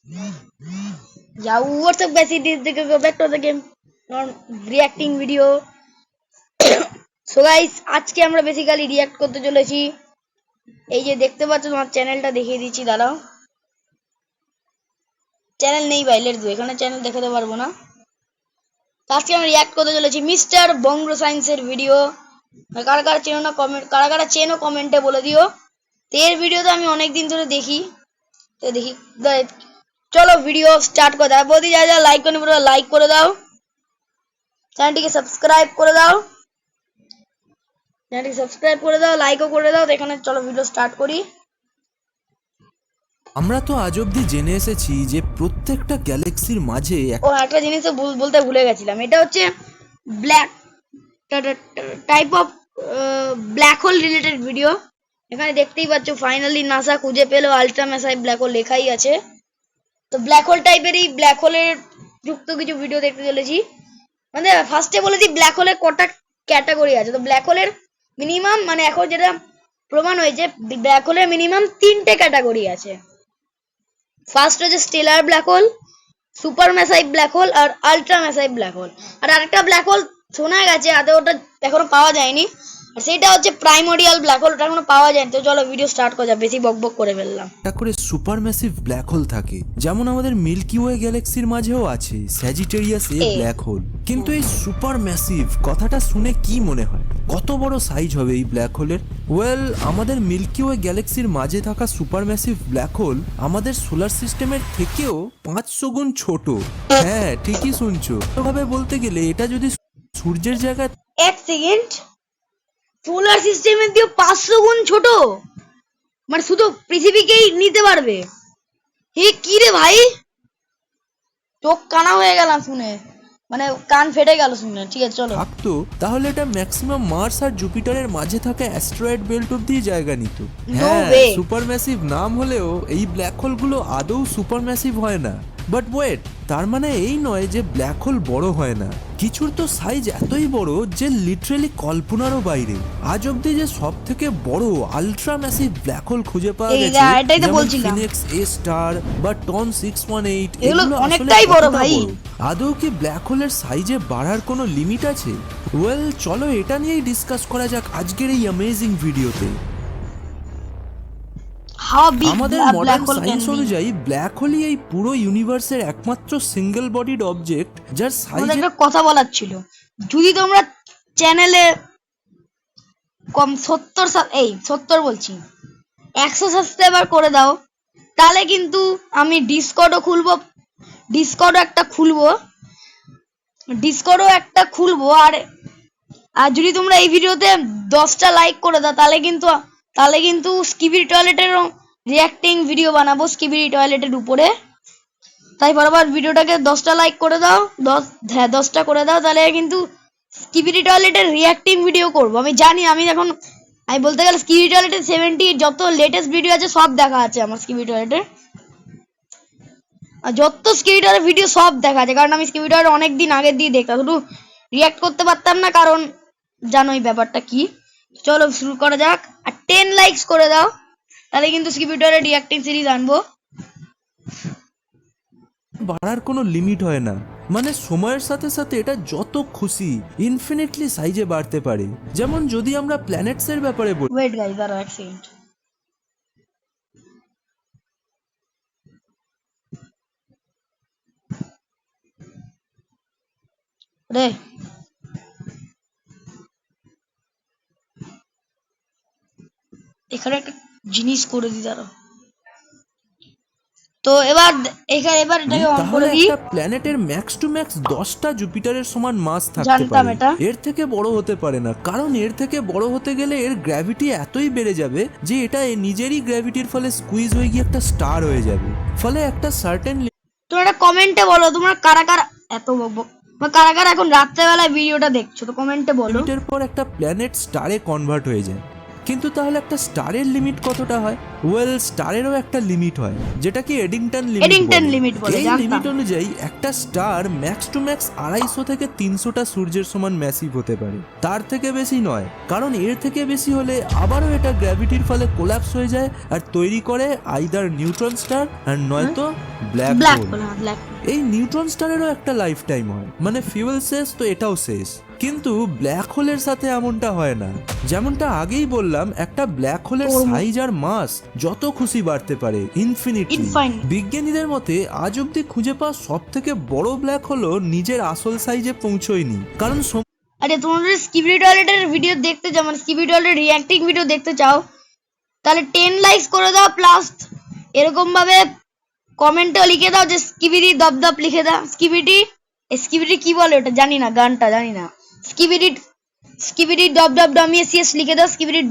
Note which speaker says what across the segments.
Speaker 1: Yeah, what's up guys, it is the go back to the game on reacting video. So guys, আজকে আমরা basically react করতে চলেছি। এই যে দেখতে পাচ্ছ, তোমার চ্যানেলটা দেখিয়ে দিচ্ছি, দাঁড়াও। চ্যানেল নেই ভাই, লেটস গো, এখানে চ্যানেল দেখাতে পারবো না। আজকে আমরা রিঅ্যাক্ট করতে চলেছি মিস্টার বঙ্গ সায়েন্সের ভিডিও। কারা কারা চেনো না কমেন্ট, কারা কারা চেনো কমেন্টে বলে দিও। তো এর ভিডিও তো আমি অনেক দিন ধরে দেখি, তো দেখি। চলো ভিডিও স্টার্ট করে দাও। বৌদি যা যা লাইক করে পুরো লাইক করে দাও, চ্যানেলটিকে সাবস্ক্রাইব করে দাও, চ্যানেলটিকে সাবস্ক্রাইব করে দাও, লাইকও করে দাও। তো এখানে চলো ভিডিও স্টার্ট করি।
Speaker 2: আমরা তো আজ অবধি জেনে এসেছি যে প্রত্যেকটা গ্যালাক্সির মাঝে
Speaker 1: একটা জিনিস বলতে ভুলে গেছিলাম, এটা হচ্ছে black type of black hole related video. এখানে দেখতেই পাচ্ছ ফাইনালি নাসা খুঁজে পেলো আলট্রা ম্যাসিভ ব্ল্যাক হোল, লেখাই আছে। তো ব্ল্যাক হোল টাইপের এই ব্ল্যাক হোলের যুক্ত কিছু ভিডিও দেখতে চলেছি। মানে ফার্স্টে বলেছি ব্ল্যাক হোলের কটা ক্যাটাগরি আছে। তো ব্ল্যাক হোলের মিনিমাম, মানে এখন যেটা প্রমাণ হয়েছে, ব্ল্যাক হোলের মিনিমাম 3টে ক্যাটাগরি আছে। ফার্স্ট হচ্ছে stellar black hole, super massive black hole আর আলট্রা ম্যাসিভ ব্ল্যাক হোল। আর আরেকটা ব্ল্যাক হোল শোনা গেছে, আদৌ ওটা এখনো পাওয়া যায়নি, আর সেটা হচ্ছে প্রাইমোরিয়াল ব্ল্যাক হোল, ওটা এখনো পাওয়া যায়নি। তো চলো ভিডিও স্টার্ট করা যাক, বেশি বকবক করে ফেললাম।
Speaker 2: একটা করে সুপার ম্যাসিভ ব্ল্যাক হোল থাকে, যেমন আমাদের মিল্কি ওয়ে গ্যালাক্সির মাঝেও আছে স্যাজিটেরিয়াস এ ব্ল্যাক হোল। কিন্তু এই সুপার ম্যাসিভ কথাটা শুনে কি মনে হয়, কত বড় সাইজ হবে এই ব্ল্যাক হোলের? ওয়েল, আমাদের মিল্কি ওয়ে গ্যালাক্সির মাঝে থাকা সুপার ম্যাসিভ ব্ল্যাক হোল আমাদের সোলার সিস্টেমের থেকেও 500 গুণ ছোট। হ্যাঁ, ঠিকই শুনছো। ভাবে বলতে গেলে এটা যদি সূর্যের জায়গায়
Speaker 1: এক সেকেন্ড, সোলার সিস্টেমের দিয়ে 500 গুণ ছোট, মানে শুধু পৃথিবীকেই নিতে পারবে। হে কি রে ভাই, চোখ কানা হয়ে গেলাম শুনে, মানে কান ফেটে গেল শুনে। ঠিক আছে চলো।
Speaker 2: থাকতো তাহলে এটা ম্যাক্সিমাম মার্স আর জুপিটারের মাঝে থাকা অ্যাস্টেরয়েড বেল্ট অব্দি জায়গা নিত। হ্যাঁ, সুপার ম্যাসিভ নাম হলেও এই ব্ল্যাক হোলগুলো আদৌ সুপার ম্যাসিভ হয় না। বাট ওয়েট, তার মানে এই নয় যে ব্ল্যাক হোল বড় হয় না। কিছুর তো সাইজ এতই বড় যে লিটারালি কল্পনারও বাইরে। আজ অব্দি যে সব থেকে বড় আলট্রা ম্যাসিভ ব্ল্যাক হোল খুঁজে পাওয়া গেছে, যেমন ফিনিক্স এ স্টার বা টন 618, এগুলো অনেকটাই বড় ভাই। আদৌ কি ব্ল্যাক হোলের সাইজে বাড়ার কোনো লিমিট আছে? ওয়েল, চলো এটা নিয়েই ডিসকাস করা যাক আজকের এই অ্যামেজিং ভিডিওতে। আমাদের মডার্ন সায়েন্স অনুযায়ী ব্ল্যাক হোলই এই পুরো ইউনিভার্সের একমাত্র সিঙ্গেল বডিড অবজেক্ট যার সাইজ।
Speaker 1: একটা কথা বলার ছিল, যদি তোমরা চ্যানেলে কম 70 বলছি 100 সাবস্ক্রাইবার করে দাও, তাহলে কিন্তু আমি ডিসকর্ডও একটা খুলবো। আর যদি তোমরা এই ভিডিওতে 10টা লাইক করে দাও, তাহলে কিন্তু স্কিবিডি টয়লেটের রিঅ্যাক্টিং ভিডিও বানাবো, স্কিবিডি টয়লেটের উপরে। তাই বরাবর ভিডিওটাকে 10টা লাইক করে দাও, 10টা করে দাও, তাহলে কিন্তু স্কিবিডি টয়লেটের রিঅ্যাক্টিং ভিডিও করবো। আমি জানি, আমি বলতে গেলে স্কিবিডি টয়লেটের 70 যত লেটেস্ট ভিডিও আছে সব দেখা আছে আমার স্কিবিডি টয়লেটের। যত স্কিবিডি টয়লেট ভিডিও সব দেখা আছে, কারণ আমি স্কিবিডি টয়লেট অনেকদিন আগে দিয়ে দেখতাম, শুধু রিঅ্যাক্ট করতে পারতাম না, কারণ জানোই ব্যাপারটা কি। চলো শুরু করা যাক। আর 10 লাইকস করে দাও, তাহলে কিন্তু স্কিবিডি টয়লেট রিঅ্যাক্টিং সিরিজ আনবো।
Speaker 2: বাড়ার কোনো লিমিট হয় না, মানে সময়ের সাথে সাথে এটা যত খুশি ইনফিনিটলি সাইজে বাড়তে পারে। যেমন যদি আমরা প্ল্যানেটস এর ব্যাপারে বলি।
Speaker 1: ওয়েট গাইস, দাঁড়াও এক সেকেন্ড। রে এখানে একটা জিনিস করে দি, দাঁড়াও। তো এবার এটাকে অন করে দিই।
Speaker 2: একটা প্ল্যানেটের ম্যাক্স টু ম্যাক্স 10টা জুপিটারের সমান মাস থাকতে পারে। এর থেকে বড় হতে পারে না, কারণ এর থেকে বড় হতে গেলে এর গ্র্যাভিটি এতই বেড়ে যাবে যে এটা নিজেরই গ্র্যাভিটির ফলে স্কুইজ হয়ে গিয়ে একটা স্টার হয়ে যাবে। ফলে একটা সার্টেন।
Speaker 1: তোমরা কমেন্টে বলো তোমরা কারা কারা এত বকবক, কারা কারা এখন রাত্রেবেলায় ভিডিওটা দেখছো, তো কমেন্টে বলো।
Speaker 2: এর পর একটা প্ল্যানেট স্টারে কনভার্ট হয়ে যায়। কিন্তু তাহলে একটা স্টারের লিমিট কতটা হয়? ওয়েল, স্টারেরও একটা লিমিট হয়, যেটাকে এডিংটন লিমিট বলে। এই লিমিট অনুযায়ী একটা স্টার ম্যাক্স টু ম্যাক্স 250 থেকে 300টা সূর্যের সমান ম্যাসিভ হতে পারে, তার থেকে বেশি নয়। কারণ এর থেকে বেশি হলে আবারও এটা গ্র্যাভিটির ফলে কোল্যাপস হয়ে যায় আর তৈরি করে আইদার নিউট্রন স্টার আর নয়তো ব্ল্যাক হোল। এই নিউট্রন স্টারেরও একটা লাইফ টাইম হয়, মানে ফিউয়েল শেষ তো এটাও শেষ। কিন্তু ব্ল্যাক হোলের সাথে এমনটা হয় না। যেমনটা আগেই বললাম, একটা ব্ল্যাক হোলের সাইজ আর মাস যত খুশি বাড়তে পারে ইনফিনিটলি। বিজ্ঞানীদের মতে আজ অব্দি খুঁজে পাওয়া সব থেকে বড় ব্ল্যাক হোলও নিজের আসল সাইজে পৌঁছয়নি। কারণ
Speaker 1: আরে তোমরা স্কিবিডি টয়লেটের ভিডিও দেখতে চাও, মানে স্কিবিডি টয়লেটের রিঅ্যাক্টিং ভিডিও দেখতে চাও, তাহলে 10 লাইকস করে দাও, প্লাস এরকম ভাবে কমেন্টও লিখে দাও যে স্কিবিডি দবদব লিখে দাও। স্কিবিডি কি বলে ওটা জানি না, গানটা জানি না। স্কিবিডি দবদব ডমিএসিএস লিখে দাও। স্কিবিডি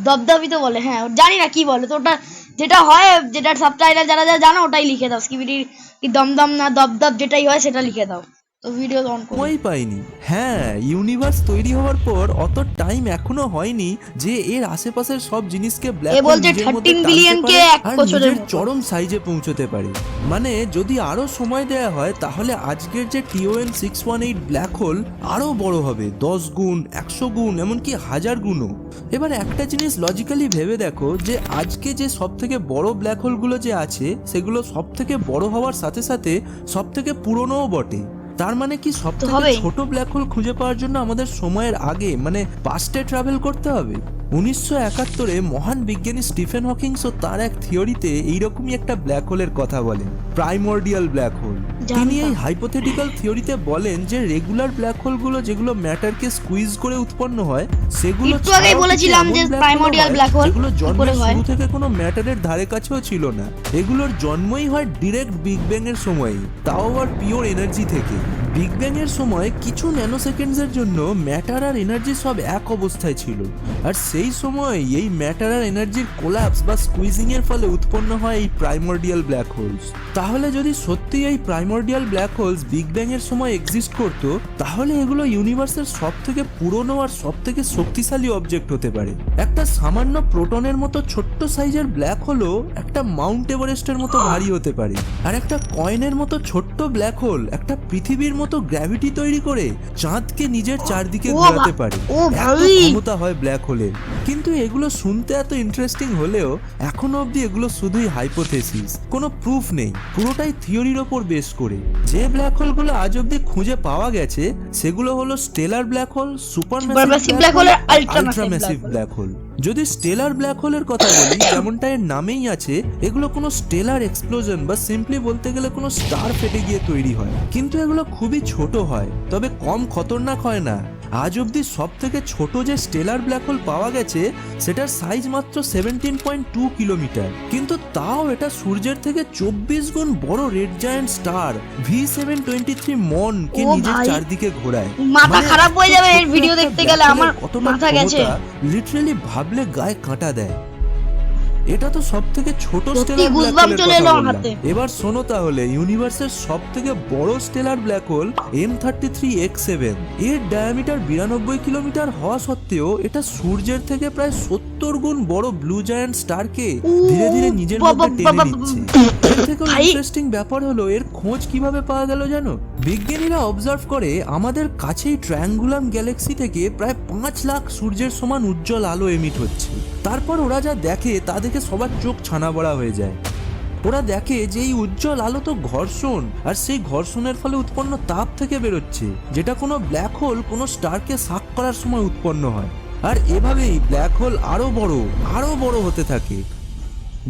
Speaker 1: দবদবই তো বলে, হ্যাঁ জানি না কি বলে, তো ওটা যেটা হয়, যেটা সাবটাইটেল যারা যারা জানো ওটাই লিখে দাও। স্কিবিডি কি দমদম না দবদব যেটাই হয় সেটা লিখে দাও। তো ভিডিও অন
Speaker 2: কই পাইনি। হ্যাঁ, ইউনিভার্স তৈরি হওয়ার পর অত টাইম এখনো হয়নি যে এর আশেপাশের সব জিনিসকে ব্ল্যাক হোল নিজের মধ্যে
Speaker 1: 13 বিলিয়নকে এক বছরের
Speaker 2: চরম সাইজে পৌঁছতে পারে। মানে যদি আরো সময় দেয়া হয় তাহলে আজকের যে TON 618 ব্ল্যাক হোল আরো বড় হবে, 10 গুণ, 100 গুণ, এমনকি 1000 গুণও। এবার একটা জিনিস লজিক্যালি ভেবে দেখো যে আজকে যে সব থেকে বড় ব্ল্যাক হোলগুলো যে আছে সেগুলো সব থেকে বড় হওয়ার সাথে সাথে সব থেকে পুরনোও বটে। তার মানে কি সব থেকে ছোট ব্ল্যাক হোল খুঁজে পাওয়ার জন্য আমাদের সময়ের আগে মানে পাস্টে ট্রাভেল করতে হবে? 1971-এ মহান বিজ্ঞানী স্টিফেন হকিংস ও তার এক থিওরিতে এইরকমই একটা ব্ল্যাক হোলের কথা বলেন, প্রাইমর্ডিয়াল ব্ল্যাক হোল। তিনি এই হাইপোথেটিক্যাল থিওরিতে বলেন যে রেগুলার ব্ল্যাক হোলগুলো যেগুলো ম্যাটারকে স্কুইজ করে উৎপন্ন হয় সেগুলো
Speaker 1: একটু আগেই বলেছিলাম যে প্রাইমর্ডিয়াল ব্ল্যাক হোল
Speaker 2: যেগুলো জন্মের শুরু থেকে কোনো ম্যাটারের ধারে কাছেও ছিল না। এগুলোর জন্মই হয় ডিরেক্ট বিগ ব্যাং এর সময়ই, তাও আবার পিওর এনার্জি থেকে। বিগ ব্যাং এর সময় কিছু ন্যানো সেকেন্ডসের জন্য ম্যাটার আর এনার্জি সব এক অবস্থায় ছিল, আর সেই সময় এই ম্যাটার আর এনার্জির কোল্যাপস বা স্কুইজিং এর ফলে উৎপন্ন হয় এই প্রাইমর্ডিয়াল ব্ল্যাক হোলস। তাহলে যদি সত্যি এই primordial black holes big bang এর সময় এক্সিস্ট করতো, তাহলে এগুলো ইউনিভার্সের সব থেকে পুরনো আর সব থেকে শক্তিশালী অবজেক্ট হতে পারে। একটা সামান্য প্রোটনের মতো ছোট্ট সাইজের ব্ল্যাক হোলও একটা মাউন্ট এভারেস্টের মতো ভারী হতে পারে, আর একটা কয়েনের মতো ছোট্ট ব্ল্যাক হোল একটা পৃথিবীর মতো গ্র্যাভিটি তৈরি করে চাঁদকে নিজের চারদিকে ঘোরাতে পারে। এত ক্ষমতা হয় ব্ল্যাক হোলের। কিন্তু এগুলো শুনতে এত ইন্টারেস্টিং হলেও এখনো অবধি এগুলো শুধুই হাইপোথেসিস, কোনো প্রুফ নেই, পুরোটাই থিওরির ওপর বেস করে। যে ব্ল্যাক হোলগুলো আজ অবধি খুঁজে পাওয়া গেছে সেগুলো হলো stellar black hole, supermassive black hole, ultramassive black hole. যদি স্টেলার ব্ল্যাক হোলের কথা বলি, যেমনটা এর নামেই আছে, এগুলো কোনো স্টেলার এক্সপ্লোশন বা সিম্পলি বলতে গেলে কোনো স্টার ফেটে গিয়ে তৈরি হয়, কিন্তু এগুলো খুবই ছোট হয়, তবে কম খতরনাক হয় না। আজ অব্দি সব থেকে ছোট যে স্টেলার ব্ল্যাক হোল পাওয়া গেছে সেটার সাইজ মাত্র 17.2 কিলোমিটার, কিন্তু তাও এটা সূর্যের থেকে 24 গুণ বড় রেড জায়ান্ট স্টার V723 মন কে নিজের চারদিকে ঘোরায়।
Speaker 1: মাথা খারাপ হয়ে যাবে এই ভিডিও দেখতে গেলে, আমার মাথা গেছে।
Speaker 2: লিটারালি ভাবলে গায়ে কাঁটা দেয়। এটা তো সব থেকে ছোট স্টেলার ব্ল্যাক হোল। এবার শোনো তাহলে, ইউনিভার্সের সব থেকে বড় স্টেলার ব্ল্যাক হোল M33X7। এর ডায়ামিটার 92 কিলোমিটার হওয়া সত্ত্বেও এটা সূর্যের থেকে প্রায় 70 গুণ বড় ব্লু জায়ান্ট স্টারকে ধীরে ধীরে নিজের মধ্যে টেনে নিচ্ছে। এর থেকেও ইন্টারেস্টিং ব্যাপার হলো এর খোঁজ কিভাবে পাওয়া গেল জানো? বিজ্ঞানীরা অবজার্ভ করে আমাদের কাছেই ট্রায়াঙ্গুলাম গ্যালাক্সি থেকে প্রায় 5 লাখ সূর্যের সমান উজ্জ্বল আলো এমিট হচ্ছে। তারপর ওরা যা দেখে তা দেখে সবার চোখ ছানা বড়া হয়ে যায়। ওরা দেখে যে এই উজ্জ্বল আলো তো ঘর্ষণ, আর সেই ঘর্ষণের ফলে উৎপন্ন তাপ থেকে বেরোচ্ছে, যেটা কোনো ব্ল্যাক হোল কোনো স্টারকে শাক করার সময় উৎপন্ন হয়। আর এভাবেই ব্ল্যাক হোল আরো বড় হতে থাকে,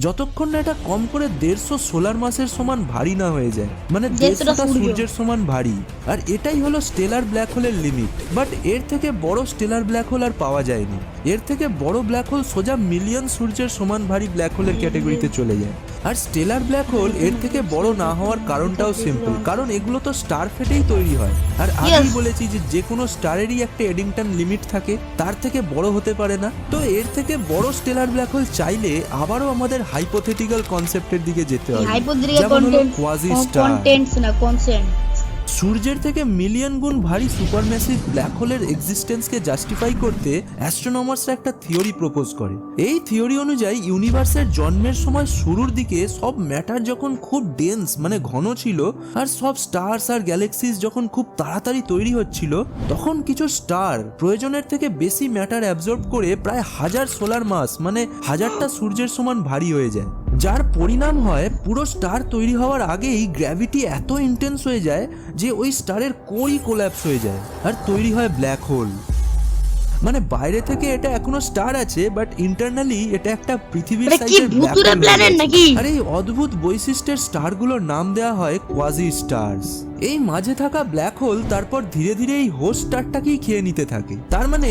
Speaker 2: যতক্ষণ না এটা কম করে 150 সোলার মাসের সমান ভারী না হয়ে যায়, মানে 150টা সূর্যের সমান ভারী। আর এটাই হলো স্টেলার ব্ল্যাক হোলের লিমিট। বাট এর থেকে বড় স্টেলার ব্ল্যাক হোল আর পাওয়া যায়নি। এর থেকে বড় ব্ল্যাক হোল সোজা মিলিয়ন সূর্যের সমান ভারী ব্ল্যাক হোলের ক্যাটাগরিতে চলে যায়। আর স্টেলার ব্ল্যাক হোল এর থেকে বড় না হওয়ার কারণটাও সিম্পল, কারণ এগুলো তো স্টার ফেটেই তৈরি হয়। আর আগেই বলেছি যে কোনো স্টারেরই একটা এডিংটন লিমিট থাকে, তার থেকে বড় হতে পারে না। তো এর থেকে বড় স্টেলার ব্ল্যাক হোল চাইলে আবারও আমাদের হাইপোথেটিক্যাল কনসেপ্টের দিকে যেতে হবে, যেমন হলো কোয়াজি স্টার। সূর্যের থেকে মিলিয়ন গুণ ভারী সুপারম্যাসিভ ব্ল্যাক হোলের এক্সিস্টেন্সকে জাস্টিফাই করতে অ্যাস্ট্রোনমার্সরা একটা থিওরি প্রপোজ করে। এই থিওরি অনুযায়ী ইউনিভার্সের জন্মের সময় শুরুর দিকে সব ম্যাটার যখন খুব ডেন্স মানে ঘন ছিল, আর সব স্টার্স আর গ্যালাক্সিস যখন খুব তাড়াতাড়ি তৈরি হচ্ছিল, তখন কিছু স্টার প্রয়োজনের থেকে বেশি ম্যাটার অ্যাবজর্ব করে প্রায় 1000 সোলার মাস মানে 1000টা সূর্যের সমান ভারী হয়ে যায়, যার পরিণাম হয় পুরো স্টার তৈরি হওয়ার আগেই গ্র্যাভিটি এত ইন্টেন্স হয়ে যায় যে ওই স্টারের কোরই কোল্যাপস হয়ে যায় আর তৈরি হয় ব্ল্যাক হোল। মানে বাইরে থেকে এটা এখনো স্টার আছে, বাট ইন্টারনালি এটা একটা পৃথিবীর সাইজের ব্ল্যাক হোল নাকি। আর এই অদ্ভুত বৈশিষ্ট্যের স্টারগুলোর নাম দেওয়া হয় কোয়াজি স্টারস। এই মাঝে থাকা ব্ল্যাক হোল তারপর ধীরে ধীরে এই হোস্ট স্টারটাকেই খেয়ে নিতে থাকে। তার মানে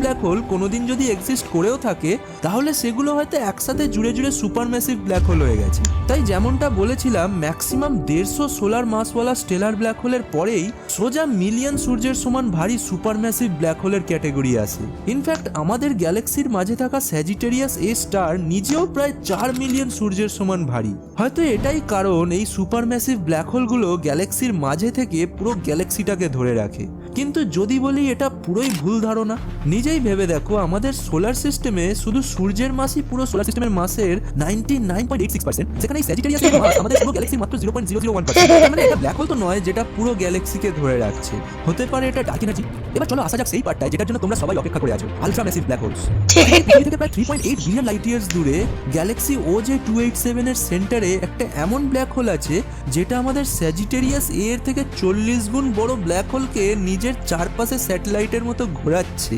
Speaker 2: ব্ল্যাক হোল কোনোদিন যদি এক্সিস্ট করেও থাকে, তাহলে সেগুলো হয়তো একসাথে জুড়ে জুড়ে সুপারম্যাসিভ ব্ল্যাক হোল হয়ে গেছে। তাই যেমনটা বলেছিলাম, ম্যাক্সিমাম 150 সোলার মাসওয়ালা স্টেলার ব্ল্যাক হোলের পরেই সোজা মিলিয়ন সূর্যের সমান ভারী সুপারম্যাসিভ ব্ল্যাক হোলের ক্যাটাগরি আছে। ইনফ্যাক্ট আমাদের গ্যালাক্সির মাঝে থাকা স্যাজিটেরিয়াস এ স্টার নিজেও প্রায় 4 মিলিয়ন সূর্যের সমান ভারী। হয়তো এটাই কারণ এই সুপারম্যাসিভ ব্ল্যাক হোলগুলো গ্যালাক্সির মাঝে থেকে পুরো গ্যালাক্সিটাকে ধরে রাখে। কিন্তু যদি বলি এটা পুরোই ভুল ধারণা, নিজেই ভেবে দেখো, আমাদের সোলার সিস্টেমে শুধু সূর্যের মাসই পুরো সোলার সিস্টেমের মাসের 99.86%, সেখানে এই স্যাজিটেরিয়াসের মাস আমাদের পুরো গ্যালাক্সির মাত্র 0.001%। মানে এটা ব্ল্যাক হোল তো নয় যেটা পুরো গ্যালাক্সিকে ধরে রাখছে, হতে পারে এটা ডার্ক এনার্জি। এবার চলো আসা যাক সেই পার্টটায় যেটার জন্য তোমরা সবাই অপেক্ষা করে আছো, আলট্রা ম্যাসিভ ব্ল্যাক হোলস। পৃথিবী থেকে প্রায় 3.8 বিলিয়ন লাইট ইয়ার্স দূরে গ্যালাক্সি OJ287 এর সেন্টারে একটা এমন ব্ল্যাক হোল আছে যেটা আমাদের স্যাজিটেরিয়াস এ এর থেকে 40 গুণ বড় ব্ল্যাক হোলকে নিজের চারপাশে স্যাটেলাইটের মতো ঘোরাচ্ছে।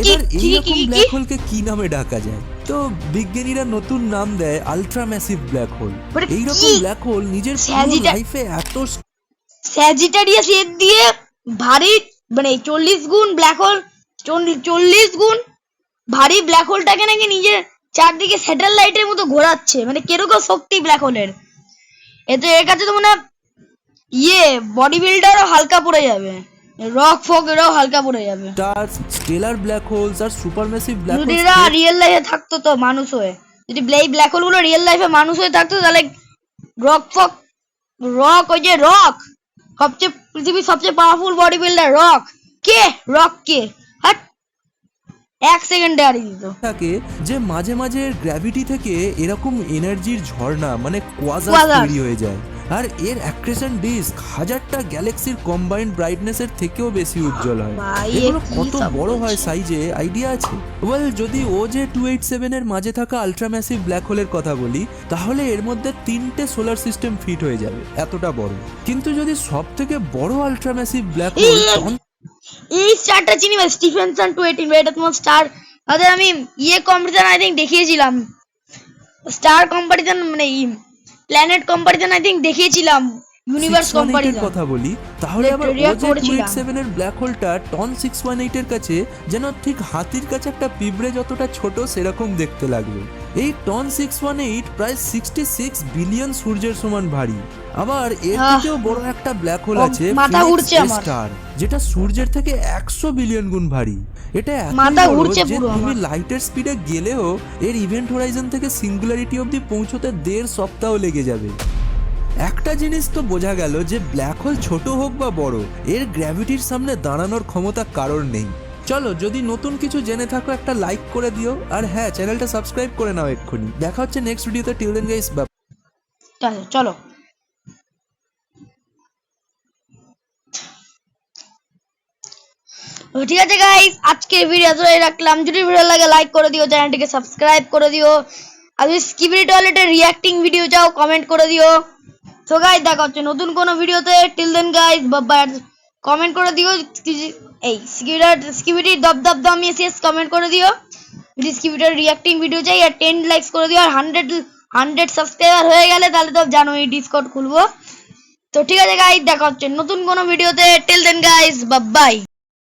Speaker 2: এবার এইরকম ব্ল্যাক হোলকে কি নামে ডাকা যায়? তো বিজ্ঞানীরা নতুন নাম দেয় আলট্রা ম্যাসিভ ব্ল্যাক হোল। এইরকম ব্ল্যাক হোল নিজের লাইফে এত
Speaker 1: স্যাজিটেরিয়াস এর দিয়ে ভারী মানে 40 গুণ ব্ল্যাক হোল, 40 গুণ ভারী ব্ল্যাক হোলটাকে নাকি নিজের চারদিকে স্যাটেলাইটের মতো ঘোরাচ্ছে। মানে কিরকম শক্তি ব্ল্যাক হোলের! এতে এর কাছে তো মানে বডি বিল্ডারও হালকা পড়ে যাবে, রক ফক এরাও হালকা পড়ে যাবে।
Speaker 2: স্টারস, স্টেলার ব্ল্যাক হোলস আর সুপারম্যাসিভ ব্ল্যাক হোলস
Speaker 1: যদি এরা রিয়েল লাইফে থাকতো তো মানুষ হয়ে, যদি ব্ল্যাক হোলগুলো রিয়েল লাইফে মানুষ হয়ে থাকতো, তাহলে ওই যে রক পৃথিবীর সবচেয়ে পাওয়ারফুল বডি বিল্ডার রক কে এক সেকেন্ডে হারিয়ে দিত।
Speaker 2: থাকে যে মাঝে মাঝে গ্র্যাভিটি থেকে এরকম এনার্জির ঝর্ণা মানে কোয়াজাস তৈরি হয়ে যায়, আর এর অ্যাক্রেশন ডিস্ক 1000টা গ্যালাক্সির কম্বাইন্ড ব্রাইটনেসের থেকেও বেশি উজ্জ্বল হয়। এগুলো কত বড় হয় সাইজে আইডিয়া আছে? ওয়েল, যদি OJ287 এর মাঝে থাকা আলট্রাম্যাসিভ ব্ল্যাক হোলের কথা বলি, তাহলে এর মধ্যে 3টে সোলার সিস্টেম ফিট হয়ে যাবে, এতটা বড়। কিন্তু যদি সব থেকে বড় আলট্রাম্যাসিভ ব্ল্যাক হোল,
Speaker 1: এই স্টারটা চিনি ভাই, স্টিফেনসন 218, এটা তোমার স্টার। আরে আমি কম্পারিজন আই থিংক দেখিয়েছিলাম, স্টার কম্পারিজন মানে প্ল্যানেট কম্পারিজন আই থিংক দেখিয়েছিলাম, ইউনিভার্স কম্পারিজন
Speaker 2: কথা বলি। তাহলে আবার OJ287 এর ব্ল্যাক হোলটা টন 618 এর কাছে যেন ঠিক হাতির কাছে একটা পিঁপড়ে যতটা ছোট সেরকম দেখতে লাগবে। এই টন 618 প্রায় 66 বিলিয়ন সূর্যের সমান ভারী। আবার এর থেকেও বড় একটা ব্ল্যাক হোল আছে স্টার, যেটা সূর্যের থেকে 100 বিলিয়ন গুণ ভারী। এটা তুমি লাইটের স্পিডে গেলেও এর ইভেন্ট হোরাইজন থেকে সিঙ্গুলারিটি অবধি পৌঁছতে 1.5 সপ্তাহ লেগে যাবে। একটা জিনিস তো বোঝা গেল যে ব্ল্যাক হোল ছোট হোক বা বড়, এর গ্র্যাভিটির সামনে দাঁড়ানোর ক্ষমতা কারোর নেই। চলো, যদি নতুন কিছু জেনে থাকো একটা লাইক করে দিও, আর হ্যাঁ, চ্যানেলটা সাবস্ক্রাইব করে নাও এক্ষুনি। দেখা হচ্ছে নেক্সট ভিডিওতে। টিল দেন গাইস,
Speaker 1: চলো। ঠিক আছে গাইস, আজকের ভিডিও এতটাই রাখলাম। যদি ভিডিও লাগে লাইক করে দিও, চ্যানেলটিকে সাবস্ক্রাইব করে দিও, আর যদি স্কিবিডি টয়লেটের রিঅ্যাক্টিং ভিডিও চাও কমেন্ট করে দিও। তো গাইস, দেখা হচ্ছে নতুন কোনো ভিডিওতে। Till then guys, bye. Comment করে দিও এই স্কিবিডি দামি শেষ কমেন্ট করে দিও। যদি স্কিবিডির রিঅ্যাক্টিং ভিডিও চাই, আর 10 লাইকস করে দিও, আর 100 সাবস্ক্রাইবার হয়ে গেলে তাহলে তো জানো এই ডিসকর্ড খুলবো। তো ঠিক আছে গাইস, দেখা হচ্ছে নতুন কোনো ভিডিওতে। Till then guys, by.